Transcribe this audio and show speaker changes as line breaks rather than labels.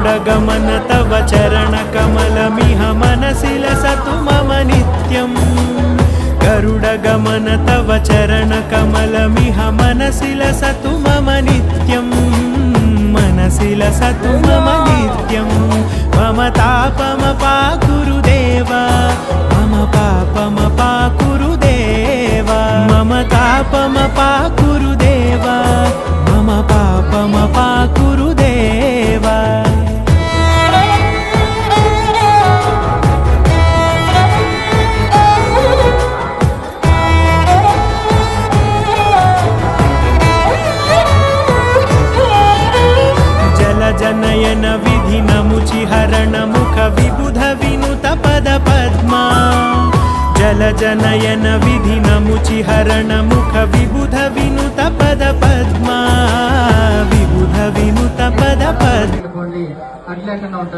गरुडगमन तव चरणकमलमिह मनसि लसतु मम नित्यम् गरुडगमन तव चरणकमलमिह मनसि लसतु मम नित्यम् मनसि लसतु मम नित्यम् मम तापमपाकुरु देव मम पापमपाकुरु देव मम तापमपाकुरु देव मम पापमपाकुरु देव जनयन विधिनमुचिहरण मुख विबुध विनुत पद पद्मा जल जनयन विधिनमुचिहरण मुख विबुध विनुत पद पद्मा विबुध विनुत पद पद्मा